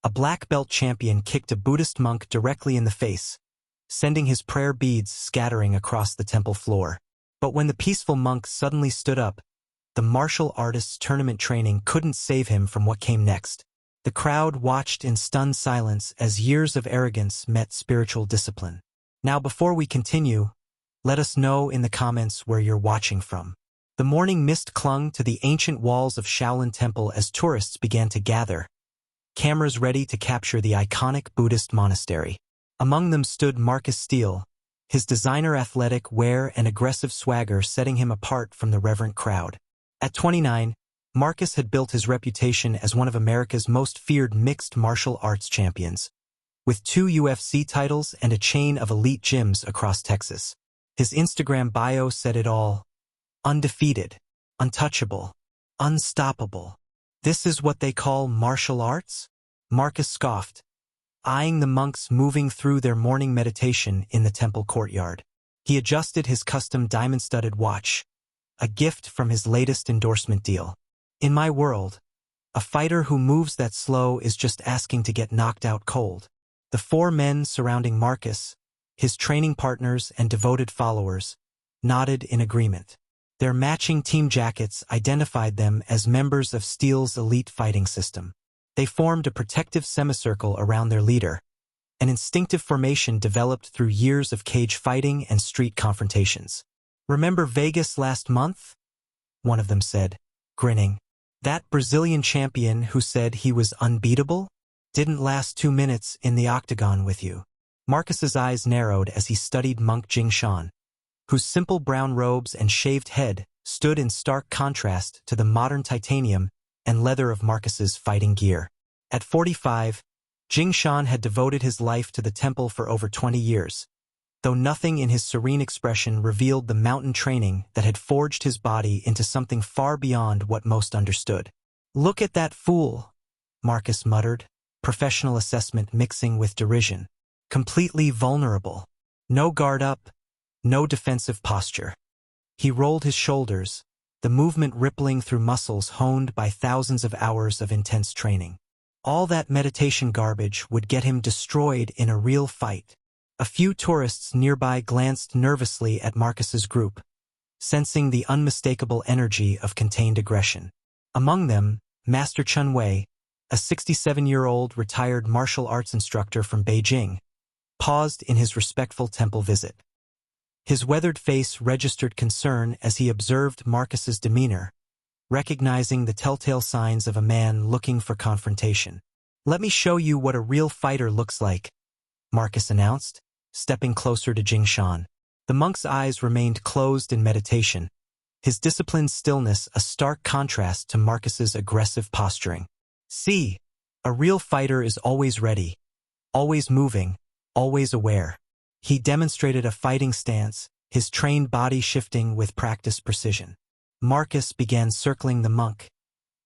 a black belt champion kicked a Buddhist monk directly in the face, sending his prayer beads scattering across the temple floor. But when the peaceful monk suddenly stood up, the martial artist's tournament training couldn't save him from what came next. The crowd watched in stunned silence as years of arrogance met spiritual discipline. Now, before we continue, let us know in the comments where you're watching from. The morning mist clung to the ancient walls of Shaolin Temple as tourists began to gather, cameras ready to capture the iconic Buddhist monastery. Among them stood Marcus Steele, his designer athletic wear and aggressive swagger setting him apart from the reverent crowd. At 29, Marcus had built his reputation as one of America's most feared mixed martial arts champions, with 2 UFC titles and a chain of elite gyms across Texas. His Instagram bio said it all: undefeated, untouchable, unstoppable. This is what they call martial arts? Marcus scoffed, eyeing the monks moving through their morning meditation in the temple courtyard. He adjusted his custom diamond-studded watch, a gift from his latest endorsement deal. In my world, a fighter who moves that slow is just asking to get knocked out cold. The 4 men surrounding Marcus, his training partners and devoted followers, nodded in agreement. Their matching team jackets identified them as members of Steele's elite fighting system. They formed a protective semicircle around their leader, an instinctive formation developed through years of cage fighting and street confrontations. "Remember Vegas last month?" one of them said, grinning. "That Brazilian champion who said he was unbeatable? Didn't last 2 minutes in the octagon with you." Marcus's eyes narrowed as he studied monk Jingshan, whose simple brown robes and shaved head stood in stark contrast to the modern titanium and leather of Marcus's fighting gear. At 45, Jingshan had devoted his life to the temple for over 20 years, though nothing in his serene expression revealed the mountain training that had forged his body into something far beyond what most understood. "Look at that fool," Marcus muttered, professional assessment mixing with derision. "Completely vulnerable. No guard up, no defensive posture." He rolled his shoulders, the movement rippling through muscles honed by thousands of hours of intense training. All that meditation garbage would get him destroyed in a real fight. A few tourists nearby glanced nervously at Marcus's group, sensing the unmistakable energy of contained aggression. Among them, Master Chun Wei, a 67-year-old retired martial arts instructor from Beijing, paused in his respectful temple visit. His weathered face registered concern as he observed Marcus's demeanor, recognizing the telltale signs of a man looking for confrontation. "Let me show you what a real fighter looks like," Marcus announced, stepping closer to Jingshan. The monk's eyes remained closed in meditation, his disciplined stillness a stark contrast to Marcus's aggressive posturing. "See, a real fighter is always ready, always moving, always aware." He demonstrated a fighting stance, his trained body shifting with practiced precision. Marcus began circling the monk,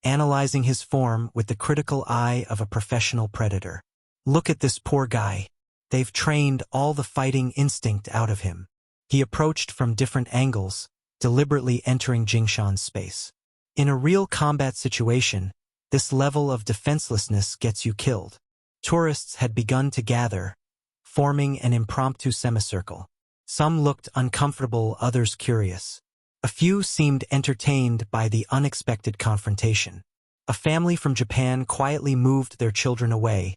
analyzing his form with the critical eye of a professional predator. "Look at this poor guy. They've trained all the fighting instinct out of him." He approached from different angles, deliberately entering Jingshan's space. In a real combat situation, this level of defenselessness gets you killed. Tourists had begun to gather, forming an impromptu semicircle. Some looked uncomfortable, others curious. A few seemed entertained by the unexpected confrontation. A family from Japan quietly moved their children away,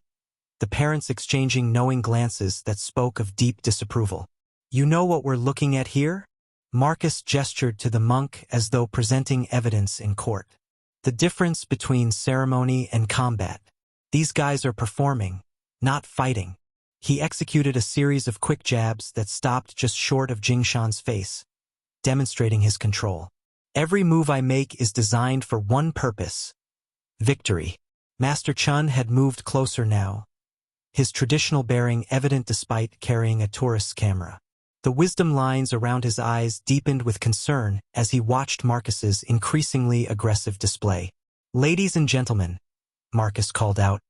the parents exchanging knowing glances that spoke of deep disapproval. "You know what we're looking at here?" Marcus gestured to the monk as though presenting evidence in court. "The difference between ceremony and combat. These guys are performing, not fighting." He executed a series of quick jabs that stopped just short of Jingshan's face, demonstrating his control. "Every move I make is designed for one purpose: victory." Master Chun had moved closer now, his traditional bearing evident despite carrying a tourist's camera. The wisdom lines around his eyes deepened with concern as he watched Marcus's increasingly aggressive display. "Ladies and gentlemen," Marcus called out,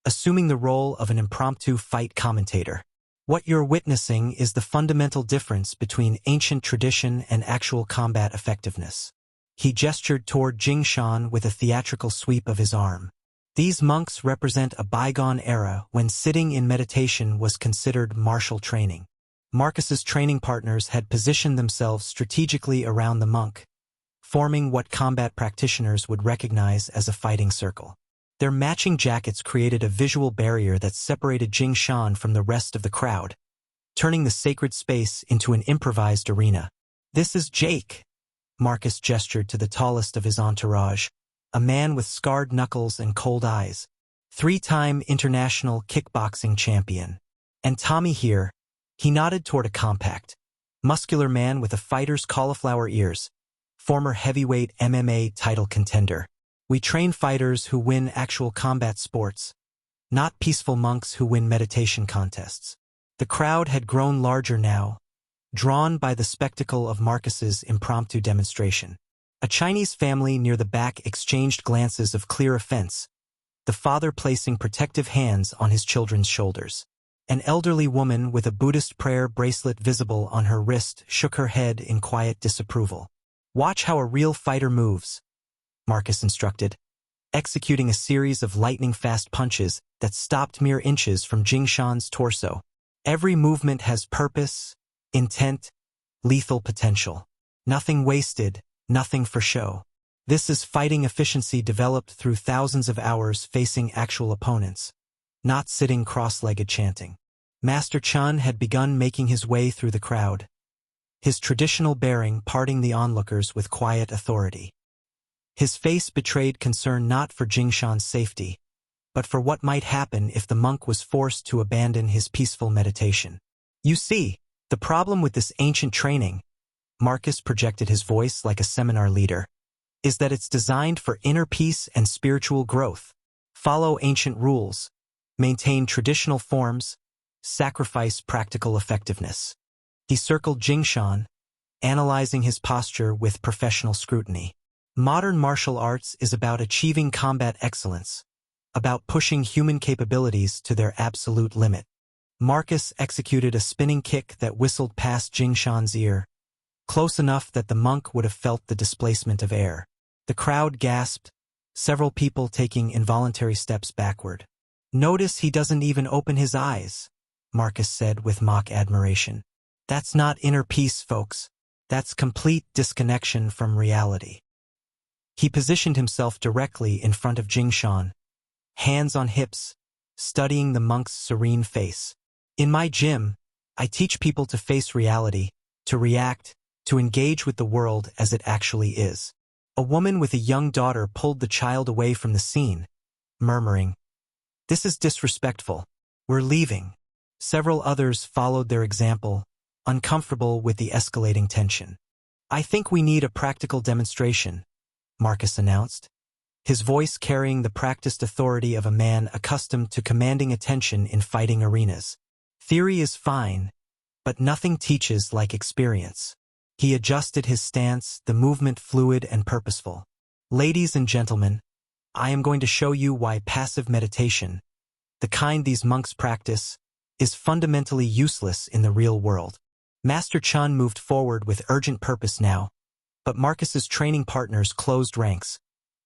assuming the role of an impromptu fight commentator. "What you're witnessing is the fundamental difference between ancient tradition and actual combat effectiveness." He gestured toward Jingshan with a theatrical sweep of his arm. These monks represent a bygone era when sitting in meditation was considered martial training. Marcus's training partners had positioned themselves strategically around the monk, forming what combat practitioners would recognize as a fighting circle. Their matching jackets created a visual barrier that separated Jing Shan from the rest of the crowd, turning the sacred space into an improvised arena. "This is Jake," Marcus gestured to the tallest of his entourage, a man with scarred knuckles and cold eyes, 3-time international kickboxing champion. "And Tommy here," he nodded toward a compact, muscular man with a fighter's cauliflower ears, former heavyweight MMA title contender. "We train fighters who win actual combat sports, not peaceful monks who win meditation contests." The crowd had grown larger now, drawn by the spectacle of Marcus's impromptu demonstration. A Chinese family near the back exchanged glances of clear offense, the father placing protective hands on his children's shoulders. An elderly woman with a Buddhist prayer bracelet visible on her wrist shook her head in quiet disapproval. "Watch how a real fighter moves," Marcus instructed, executing a series of lightning-fast punches that stopped mere inches from Jing Shan's torso. "Every movement has purpose, intent, lethal potential. Nothing wasted, nothing for show. This is fighting efficiency developed through thousands of hours facing actual opponents, not sitting cross-legged chanting." Master Chun had begun making his way through the crowd, his traditional bearing parting the onlookers with quiet authority. His face betrayed concern not for Jing Shan's safety, but for what might happen if the monk was forced to abandon his peaceful meditation. "You see, the problem with this ancient training," Marcus projected his voice like a seminar leader, "is that it's designed for inner peace and spiritual growth. Follow ancient rules, maintain traditional forms, sacrifice practical effectiveness." He circled Jing Shan, analyzing his posture with professional scrutiny. "Modern martial arts is about achieving combat excellence, about pushing human capabilities to their absolute limit." Marcus executed a spinning kick that whistled past Jing Shan's ear, close enough that the monk would have felt the displacement of air. The crowd gasped, several people taking involuntary steps backward. "Notice he doesn't even open his eyes," Marcus said with mock admiration. "That's not inner peace, folks. That's complete disconnection from reality." He positioned himself directly in front of Jing Shan, hands on hips, studying the monk's serene face. "In my gym, I teach people to face reality, to react, to engage with the world as it actually is." A woman with a young daughter pulled the child away from the scene, murmuring, "This is disrespectful. We're leaving." Several others followed their example, uncomfortable with the escalating tension. "I think we need a practical demonstration," Marcus announced, his voice carrying the practiced authority of a man accustomed to commanding attention in fighting arenas. "Theory is fine, but nothing teaches like experience." He adjusted his stance, the movement fluid and purposeful. "Ladies and gentlemen, I am going to show you why passive meditation, the kind these monks practice, is fundamentally useless in the real world." Master Chun moved forward with urgent purpose now, but Marcus's training partners closed ranks,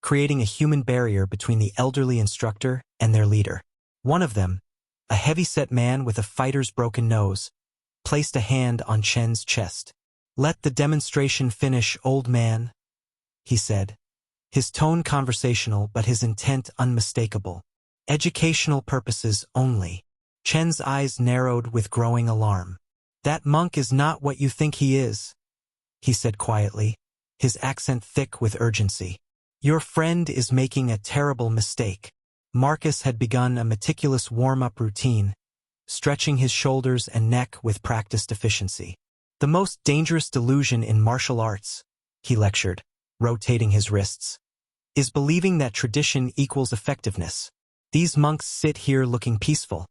creating a human barrier between the elderly instructor and their leader. One of them, a heavy-set man with a fighter's broken nose, placed a hand on Chen's chest. "Let the demonstration finish, old man," he said, his tone conversational but his intent unmistakable. "Educational purposes only." Chen's eyes narrowed with growing alarm. "That monk is not what you think he is," he said quietly, his accent thick with urgency. "Your friend is making a terrible mistake." Marcus had begun a meticulous warm-up routine, stretching his shoulders and neck with practiced efficiency. "The most dangerous delusion in martial arts," he lectured, rotating his wrists, "is believing that tradition equals effectiveness. These monks sit here looking peaceful,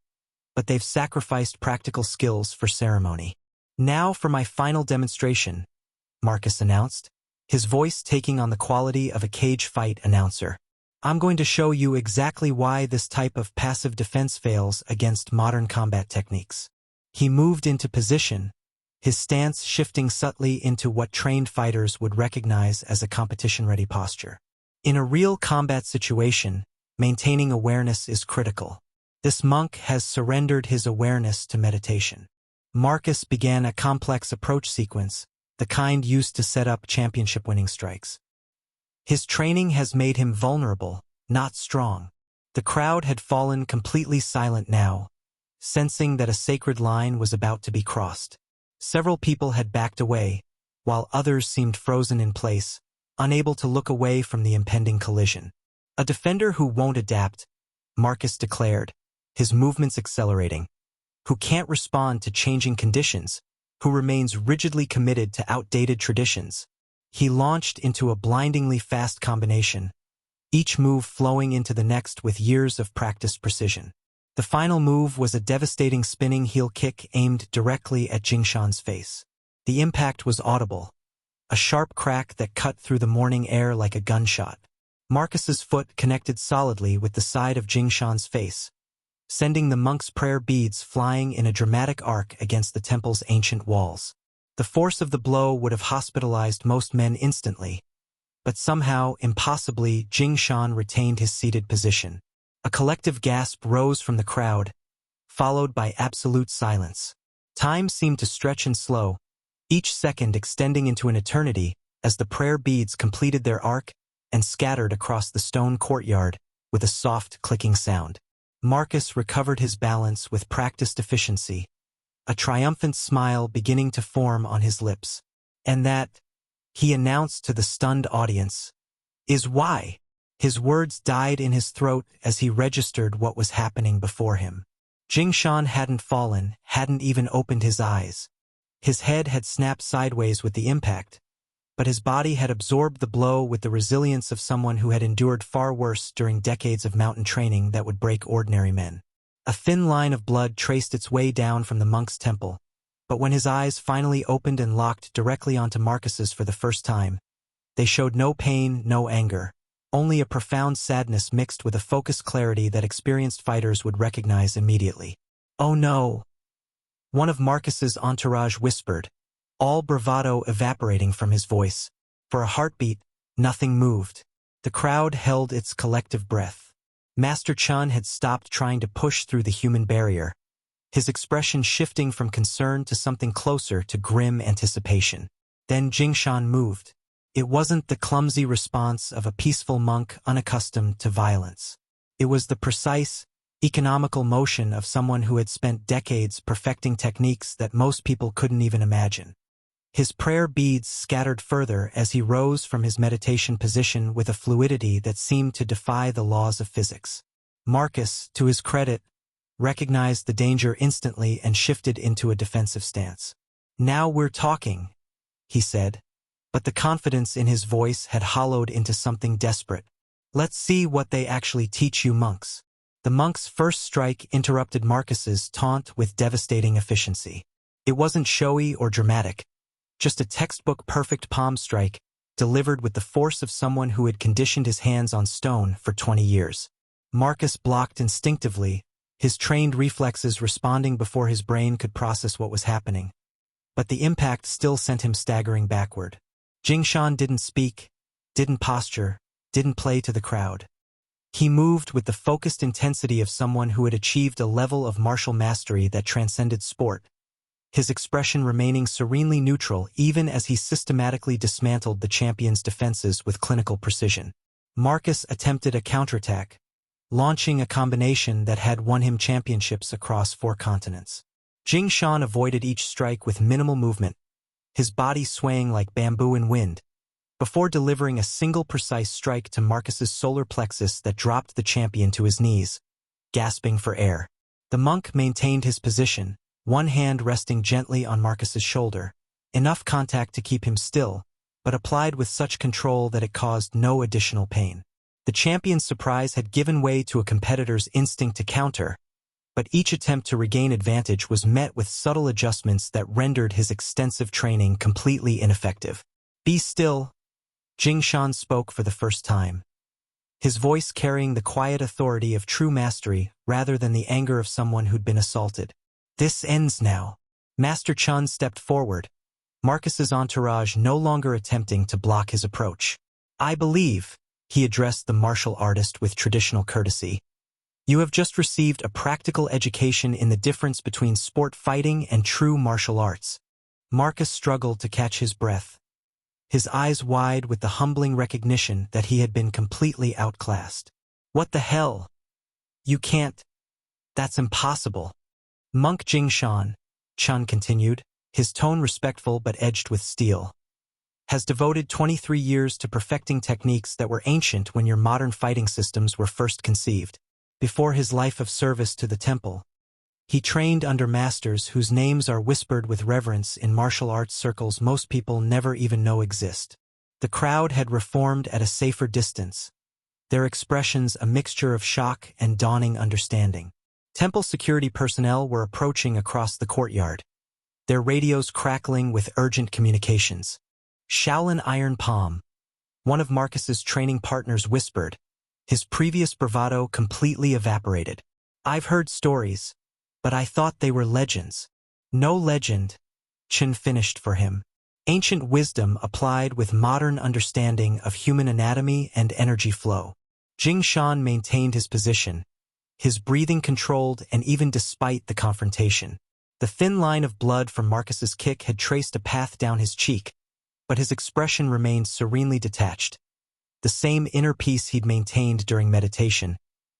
but they've sacrificed practical skills for ceremony." "Now for my final demonstration," Marcus announced, his voice taking on the quality of a cage fight announcer. "I'm going to show you exactly why this type of passive defense fails against modern combat techniques." He moved into position, his stance shifting subtly into what trained fighters would recognize as a competition-ready posture. In a real combat situation, maintaining awareness is critical. This monk has surrendered his awareness to meditation. Marcus began a complex approach sequence, the kind used to set up championship-winning strikes. His training has made him vulnerable, not strong. The crowd had fallen completely silent now, sensing that a sacred line was about to be crossed. Several people had backed away, while others seemed frozen in place, unable to look away from the impending collision. A defender who won't adapt, Marcus declared, his movements accelerating, who can't respond to changing conditions, who remains rigidly committed to outdated traditions. He launched into a blindingly fast combination, each move flowing into the next with years of practiced precision. The final move was a devastating spinning heel kick aimed directly at Jingshan's face. The impact was audible, a sharp crack that cut through the morning air like a gunshot. Marcus's foot connected solidly with the side of Jingshan's face, sending the monk's prayer beads flying in a dramatic arc against the temple's ancient walls. The force of the blow would have hospitalized most men instantly, but somehow, impossibly, Jingshan retained his seated position. A collective gasp rose from the crowd, followed by absolute silence. Time seemed to stretch and slow, each second extending into an eternity as the prayer beads completed their arc and scattered across the stone courtyard with a soft clicking sound. Marcus recovered his balance with practiced efficiency, a triumphant smile beginning to form on his lips. And that, he announced to the stunned audience, is why. His words died in his throat as he registered what was happening before him. Jingshan hadn't fallen, hadn't even opened his eyes. His head had snapped sideways with the impact, but his body had absorbed the blow with the resilience of someone who had endured far worse during decades of mountain training that would break ordinary men. A thin line of blood traced its way down from the monk's temple, but when his eyes finally opened and locked directly onto Marcus's for the first time, they showed no pain, no anger, only a profound sadness mixed with a focused clarity that experienced fighters would recognize immediately. "Oh no!" one of Marcus's entourage whispered, all bravado evaporating from his voice. For a heartbeat, nothing moved. The crowd held its collective breath. Master Chun had stopped trying to push through the human barrier, his expression shifting from concern to something closer to grim anticipation. Then Jingshan moved. It wasn't the clumsy response of a peaceful monk unaccustomed to violence. It was the precise, economical motion of someone who had spent decades perfecting techniques that most people couldn't even imagine. His prayer beads scattered further as he rose from his meditation position with a fluidity that seemed to defy the laws of physics. Marcus, to his credit, recognized the danger instantly and shifted into a defensive stance. "Now we're talking," he said, but the confidence in his voice had hollowed into something desperate. "Let's see what they actually teach you monks." The monk's first strike interrupted Marcus's taunt with devastating efficiency. It wasn't showy or dramatic, just a textbook perfect palm strike, delivered with the force of someone who had conditioned his hands on stone for 20 years. Marcus blocked instinctively, his trained reflexes responding before his brain could process what was happening. But the impact still sent him staggering backward. Jingshan didn't speak, didn't posture, didn't play to the crowd. He moved with the focused intensity of someone who had achieved a level of martial mastery that transcended sport, his expression remaining serenely neutral even as he systematically dismantled the champion's defenses with clinical precision. Marcus attempted a counterattack, launching a combination that had won him championships across 4 continents. Jingshan avoided each strike with minimal movement, his body swaying like bamboo in wind, before delivering a single precise strike to Marcus's solar plexus that dropped the champion to his knees, gasping for air. The monk maintained his position, one hand resting gently on Marcus's shoulder, enough contact to keep him still, but applied with such control that it caused no additional pain. The champion's surprise had given way to a competitor's instinct to counter, but each attempt to regain advantage was met with subtle adjustments that rendered his extensive training completely ineffective. "Be still," Jingshan spoke for the first time, his voice carrying the quiet authority of true mastery rather than the anger of someone who'd been assaulted. "This ends now." Master Chun stepped forward, Marcus's entourage no longer attempting to block his approach. "I believe," He addressed the martial artist with traditional courtesy. You have just received a practical education in the difference between sport fighting and true martial arts. Marcus struggled to catch his breath, his eyes wide with the humbling recognition that he had been completely outclassed. What the hell? You can't. That's impossible. Monk Jingshan, Chun continued, his tone respectful but edged with steel, has devoted 23 years to perfecting techniques that were ancient when your modern fighting systems were first conceived. Before his life of service to the temple, he trained under masters whose names are whispered with reverence in martial arts circles most people never even know exist. The crowd had reformed at a safer distance, their expressions a mixture of shock and dawning understanding. Temple security personnel were approaching across the courtyard, their radios crackling with urgent communications. Shaolin Iron Palm, one of Marcus's training partners whispered, his previous bravado completely evaporated. I've heard stories, but I thought they were legends. No legend, Chen finished for him. Ancient wisdom applied with modern understanding of human anatomy and energy flow. Jingshan maintained his position, his breathing controlled and even despite the confrontation. The thin line of blood from Marcus's kick had traced a path down his cheek, but his expression remained serenely detached. The same inner peace he'd maintained during meditation,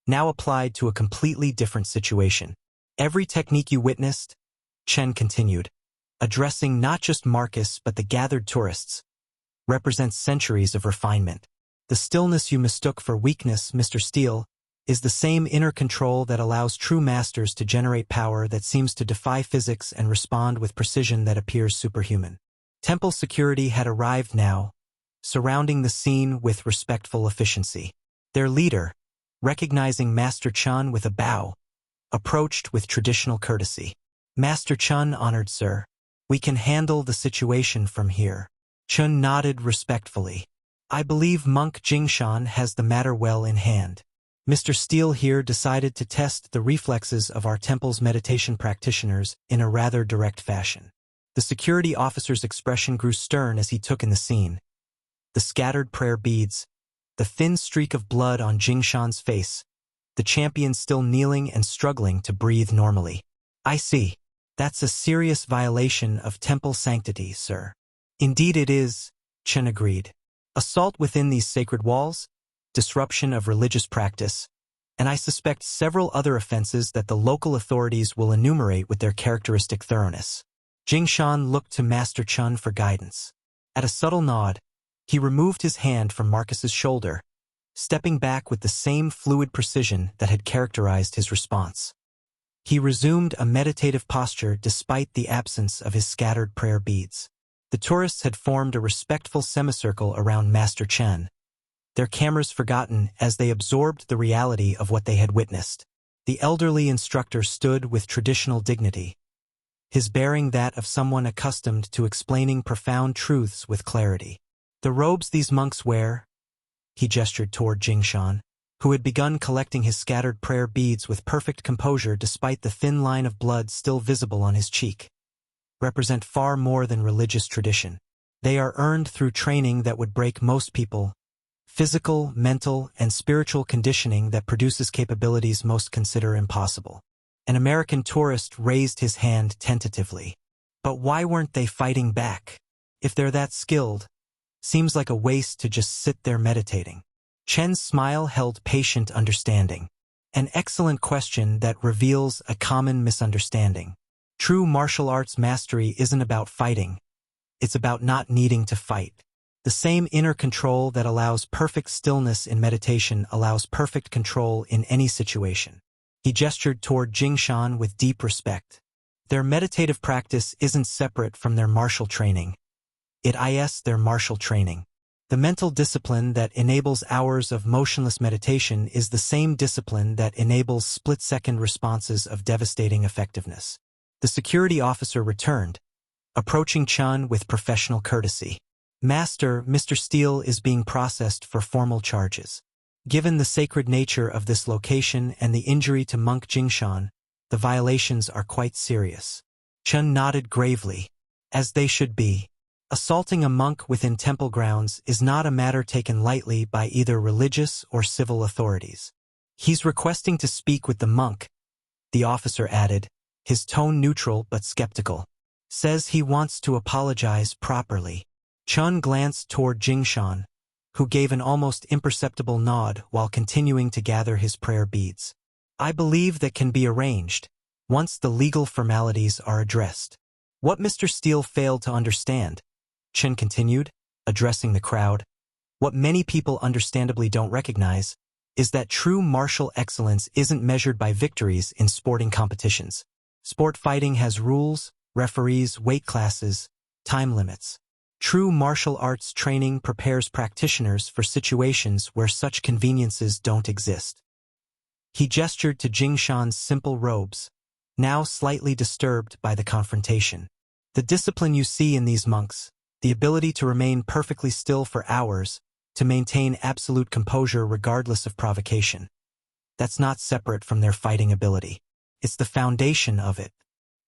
now applied to a completely different situation. Every technique you witnessed, Chen continued, addressing not just Marcus but the gathered tourists, represents centuries of refinement. The stillness you mistook for weakness, Mr. Steele, is the same inner control that allows true masters to generate power that seems to defy physics and respond with precision that appears superhuman. Temple security had arrived now, surrounding the scene with respectful efficiency. Their leader, recognizing Master Chun with a bow, approached with traditional courtesy. Master Chun, honored sir, we can handle the situation from here. Chun nodded respectfully. I believe Monk Jingshan has the matter well in hand. Mr. Steele here decided to test the reflexes of our temple's meditation practitioners in a rather direct fashion. The security officer's expression grew stern as he took in the scene. The scattered prayer beads, the thin streak of blood on Jingshan's face, the champion still kneeling and struggling to breathe normally. I see. That's a serious violation of temple sanctity, sir. Indeed it is, Chen agreed. Assault within these sacred walls, disruption of religious practice, and I suspect several other offenses that the local authorities will enumerate with their characteristic thoroughness. Jingshan looked to Master Chun for guidance. At a subtle nod, he removed his hand from Marcus's shoulder, stepping back with the same fluid precision that had characterized his response. He resumed a meditative posture despite the absence of his scattered prayer beads. The tourists had formed a respectful semicircle around Master Chen, their cameras forgotten as they absorbed the reality of what they had witnessed. The elderly instructor stood with traditional dignity, his bearing that of someone accustomed to explaining profound truths with clarity. The robes these monks wear, he gestured toward Jingshan, who had begun collecting his scattered prayer beads with perfect composure despite the thin line of blood still visible on his cheek, represent far more than religious tradition. They are earned through training that would break most people, physical, mental, and spiritual conditioning that produces capabilities most consider impossible. An American tourist raised his hand tentatively. But why weren't they fighting back? If they're that skilled, seems like a waste to just sit there meditating. Chen's smile held patient understanding. An excellent question that reveals a common misunderstanding. True martial arts mastery isn't about fighting. It's about not needing to fight. The same inner control that allows perfect stillness in meditation allows perfect control in any situation. He gestured toward Jingshan with deep respect. Their meditative practice isn't separate from their martial training. It is their martial training. The mental discipline that enables hours of motionless meditation is the same discipline that enables split-second responses of devastating effectiveness. The security officer returned, approaching Chun with professional courtesy. Master, Mr. Steele is being processed for formal charges. Given the sacred nature of this location and the injury to Monk Jingshan, the violations are quite serious. Chun nodded gravely, as they should be. Assaulting a monk within temple grounds is not a matter taken lightly by either religious or civil authorities. He's requesting to speak with the monk, the officer added, his tone neutral but skeptical. Says he wants to apologize properly. Chun glanced toward Jingshan, who gave an almost imperceptible nod while continuing to gather his prayer beads. I believe that can be arranged, once the legal formalities are addressed. What Mr. Steele failed to understand, Chen continued, addressing the crowd, what many people understandably don't recognize, is that true martial excellence isn't measured by victories in sporting competitions. Sport fighting has rules, referees, weight classes, time limits. True martial arts training prepares practitioners for situations where such conveniences don't exist. He gestured to Jingshan's simple robes, now slightly disturbed by the confrontation. The discipline you see in these monks, the ability to remain perfectly still for hours, to maintain absolute composure regardless of provocation. That's not separate from their fighting ability. It's the foundation of it.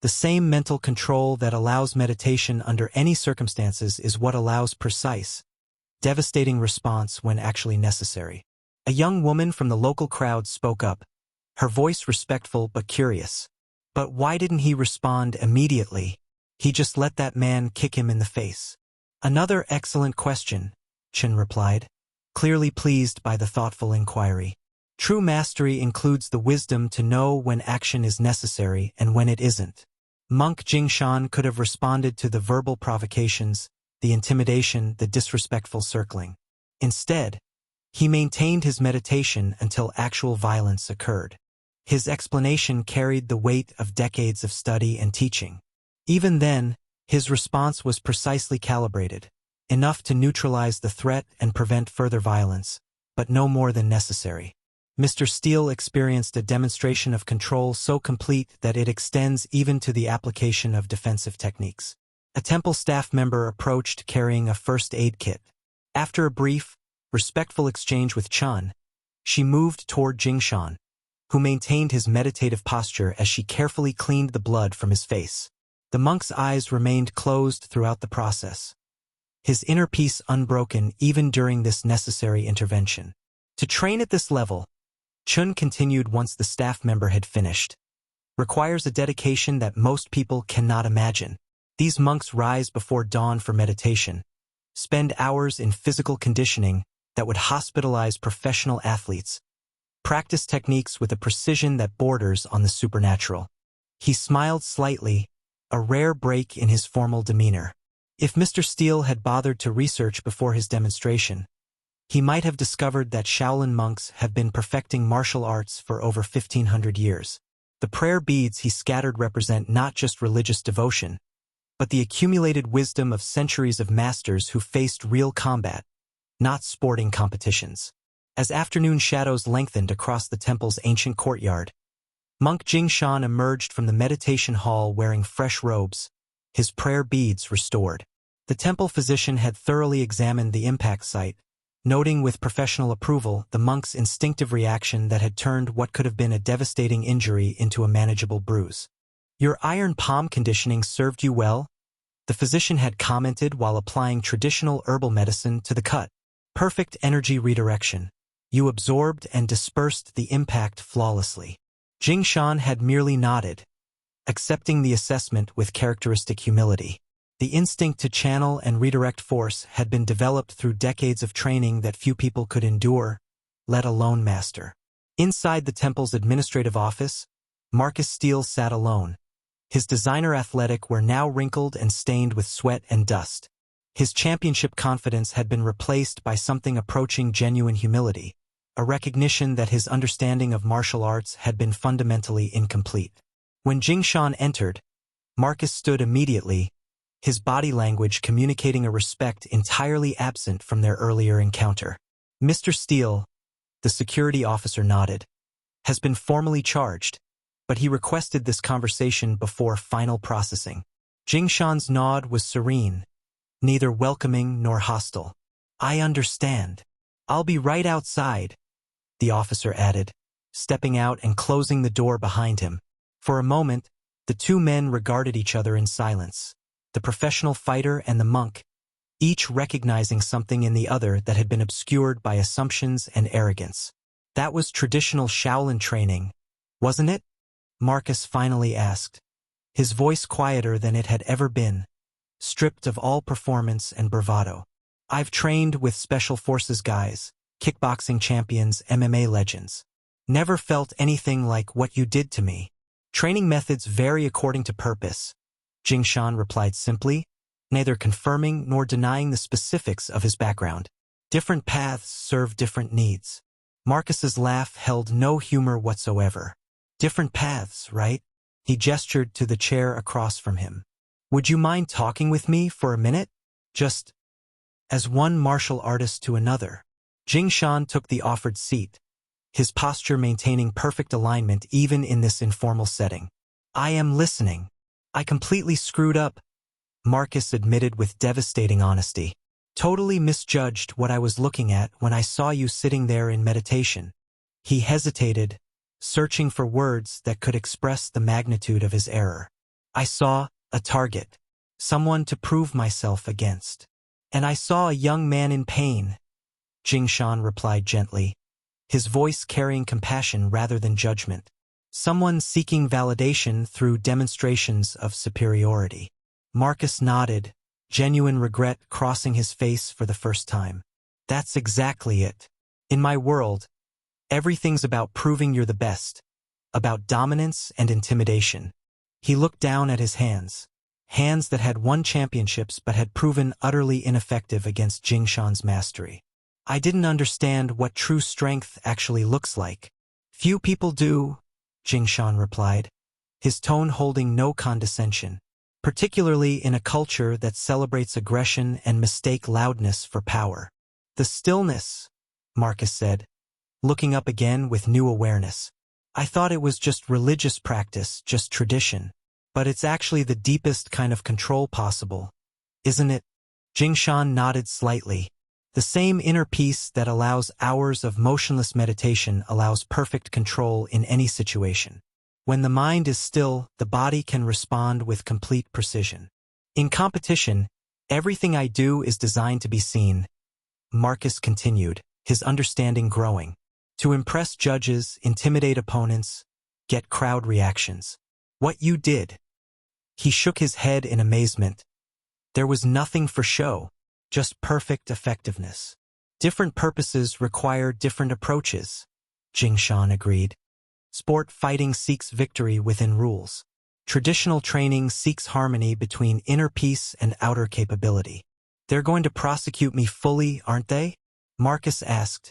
The same mental control that allows meditation under any circumstances is what allows precise, devastating response when actually necessary. A young woman from the local crowd spoke up, her voice respectful but curious. But why didn't he respond immediately? He just let that man kick him in the face. Another excellent question, Chen replied, clearly pleased by the thoughtful inquiry. True mastery includes the wisdom to know when action is necessary and when it isn't. Monk Jingshan could have responded to the verbal provocations, the intimidation, the disrespectful circling. Instead, he maintained his meditation until actual violence occurred. His explanation carried the weight of decades of study and teaching. Even then, his response was precisely calibrated, enough to neutralize the threat and prevent further violence, but no more than necessary. Mr. Steele experienced a demonstration of control so complete that it extends even to the application of defensive techniques. A temple staff member approached carrying a first aid kit. After a brief, respectful exchange with Chun, she moved toward Jingshan, who maintained his meditative posture as she carefully cleaned the blood from his face. The monk's eyes remained closed throughout the process, his inner peace unbroken even during this necessary intervention. To train at this level, Chun continued once the staff member had finished, requires a dedication that most people cannot imagine. These monks rise before dawn for meditation, spend hours in physical conditioning that would hospitalize professional athletes, practice techniques with a precision that borders on the supernatural. He smiled slightly, a rare break in his formal demeanor. If Mr. Steele had bothered to research before his demonstration, he might have discovered that Shaolin monks have been perfecting martial arts for over 1,500 years. The prayer beads he scattered represent not just religious devotion, but the accumulated wisdom of centuries of masters who faced real combat, not sporting competitions. As afternoon shadows lengthened across the temple's ancient courtyard, Monk Jingshan emerged from the meditation hall wearing fresh robes, his prayer beads restored. The temple physician had thoroughly examined the impact site, noting with professional approval the monk's instinctive reaction that had turned what could have been a devastating injury into a manageable bruise. Your iron palm conditioning served you well, the physician had commented while applying traditional herbal medicine to the cut. Perfect energy redirection. You absorbed and dispersed the impact flawlessly. Jingshan had merely nodded, accepting the assessment with characteristic humility. The instinct to channel and redirect force had been developed through decades of training that few people could endure, let alone master. Inside the temple's administrative office, Marcus Steele sat alone. His designer athletic were now wrinkled and stained with sweat and dust. His championship confidence had been replaced by something approaching genuine humility, a recognition that his understanding of martial arts had been fundamentally incomplete. When Jingshan entered, Marcus stood immediately, his body language communicating a respect entirely absent from their earlier encounter. Mr. Steele, the security officer nodded, has been formally charged, but he requested this conversation before final processing. Jingshan's nod was serene, neither welcoming nor hostile. I understand. I'll be right outside, the officer added, stepping out and closing the door behind him. For a moment, the two men regarded each other in silence. The professional fighter and the monk, each recognizing something in the other that had been obscured by assumptions and arrogance. That was traditional Shaolin training, wasn't it? Marcus finally asked, his voice quieter than it had ever been, stripped of all performance and bravado. I've trained with special forces guys, kickboxing champions, MMA legends. Never felt anything like what you did to me. Training methods vary according to purpose, Jing Shan replied simply, neither confirming nor denying the specifics of his background. Different paths serve different needs. Marcus's laugh held no humor whatsoever. Different paths, right? He gestured to the chair across from him. Would you mind talking with me for a minute? Just as one martial artist to another. Jing Shan took the offered seat, his posture maintaining perfect alignment even in this informal setting. I am listening. I completely screwed up, Marcus admitted with devastating honesty. Totally misjudged what I was looking at when I saw you sitting there in meditation. He hesitated, searching for words that could express the magnitude of his error. I saw a target, someone to prove myself against. And I saw a young man in pain, Jing Shan replied gently, his voice carrying compassion rather than judgment. Someone seeking validation through demonstrations of superiority. Marcus nodded, genuine regret crossing his face for the first time. That's exactly it. In my world, everything's about proving you're the best, about dominance and intimidation. He looked down at his hands that had won championships but had proven utterly ineffective against Jing Shan's mastery. I didn't understand what true strength actually looks like. Few people do, Jing Shan replied, his tone holding no condescension, particularly in a culture that celebrates aggression and mistake loudness for power. The stillness, Marcus said, looking up again with new awareness. I thought it was just religious practice, just tradition. But it's actually the deepest kind of control possible, isn't it? Jing Shan nodded slightly. The same inner peace that allows hours of motionless meditation allows perfect control in any situation. When the mind is still, the body can respond with complete precision. In competition, everything I do is designed to be seen, Marcus continued, his understanding growing. To impress judges, intimidate opponents, get crowd reactions. What you did. He shook his head in amazement. There was nothing for show, just perfect effectiveness. Different purposes require different approaches, Jing Shan agreed. Sport fighting seeks victory within rules. Traditional training seeks harmony between inner peace and outer capability. They're going to prosecute me fully, aren't they? Marcus asked,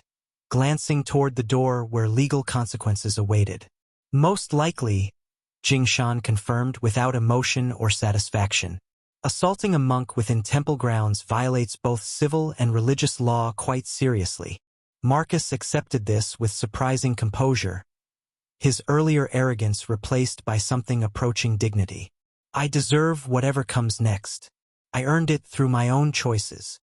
glancing toward the door where legal consequences awaited. Most likely, Jing Shan confirmed without emotion or satisfaction. Assaulting a monk within temple grounds violates both civil and religious law quite seriously. Marcus accepted this with surprising composure, his earlier arrogance replaced by something approaching dignity. I deserve whatever comes next. I earned it through my own choices.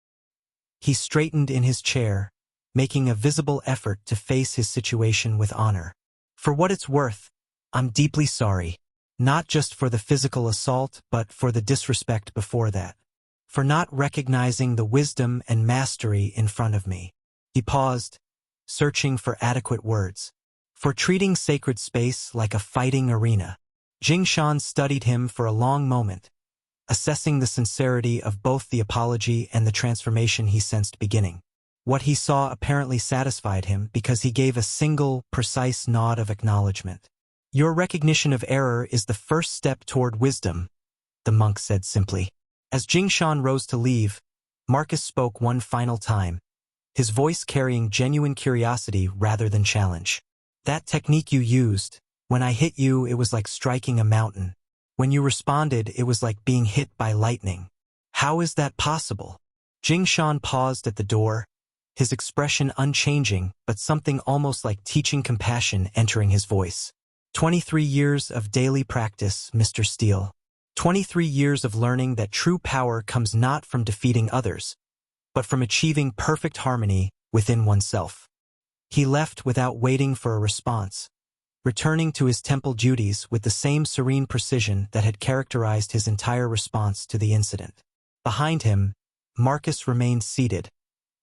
He straightened in his chair, making a visible effort to face his situation with honor. For what it's worth, I'm deeply sorry, not just for the physical assault but for the disrespect before that, for not recognizing the wisdom and mastery in front of me. He paused, searching for adequate words, for treating sacred space like a fighting arena. Jing Shan studied him for a long moment, assessing the sincerity of both the apology and the transformation he sensed beginning. What he saw apparently satisfied him because he gave a single, precise nod of acknowledgement. Your recognition of error is the first step toward wisdom, the monk said simply. As Jing Shan rose to leave, Marcus spoke one final time, his voice carrying genuine curiosity rather than challenge. That technique you used, when I hit you it was like striking a mountain. When you responded it was like being hit by lightning. How is that possible? Jing Shan paused at the door, his expression unchanging but something almost like teaching compassion entering his voice. 23 years of daily practice, Mr. Steele. 23 years of learning that true power comes not from defeating others, but from achieving perfect harmony within oneself. He left without waiting for a response, returning to his temple duties with the same serene precision that had characterized his entire response to the incident. Behind him, Marcus remained seated,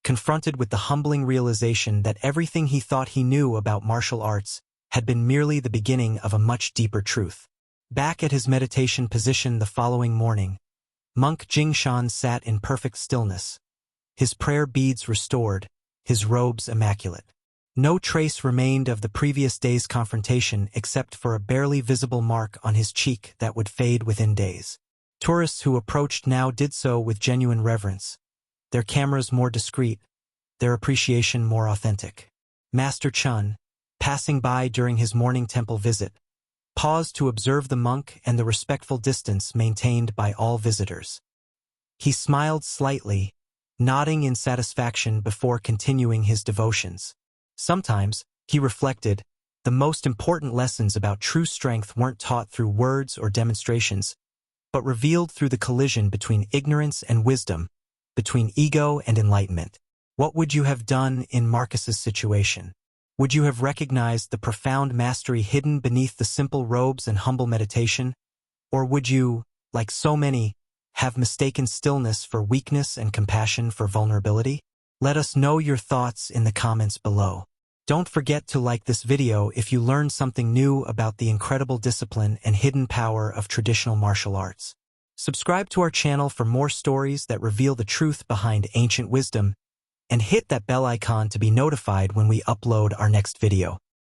confronted with the humbling realization that everything he thought he knew about martial arts had been merely the beginning of a much deeper truth. Back at his meditation position the following morning, monk Jingshan sat in perfect stillness, his prayer beads restored, his robes immaculate. No trace remained of the previous day's confrontation except for a barely visible mark on his cheek that would fade within days. Tourists who approached now did so with genuine reverence, their cameras more discreet, their appreciation more authentic. Master Chun, passing by during his morning temple visit, paused to observe the monk and the respectful distance maintained by all visitors. He smiled slightly, nodding in satisfaction before continuing his devotions. Sometimes, he reflected, the most important lessons about true strength weren't taught through words or demonstrations, but revealed through the collision between ignorance and wisdom, between ego and enlightenment. What would you have done in Marcus's situation? Would you have recognized the profound mastery hidden beneath the simple robes and humble meditation? Or would you, like so many, have mistaken stillness for weakness and compassion for vulnerability? Let us know your thoughts in the comments below. Don't forget to like this video if you learned something new about the incredible discipline and hidden power of traditional martial arts. Subscribe to our channel for more stories that reveal the truth behind ancient wisdom, and hit that bell icon to be notified when we upload our next video.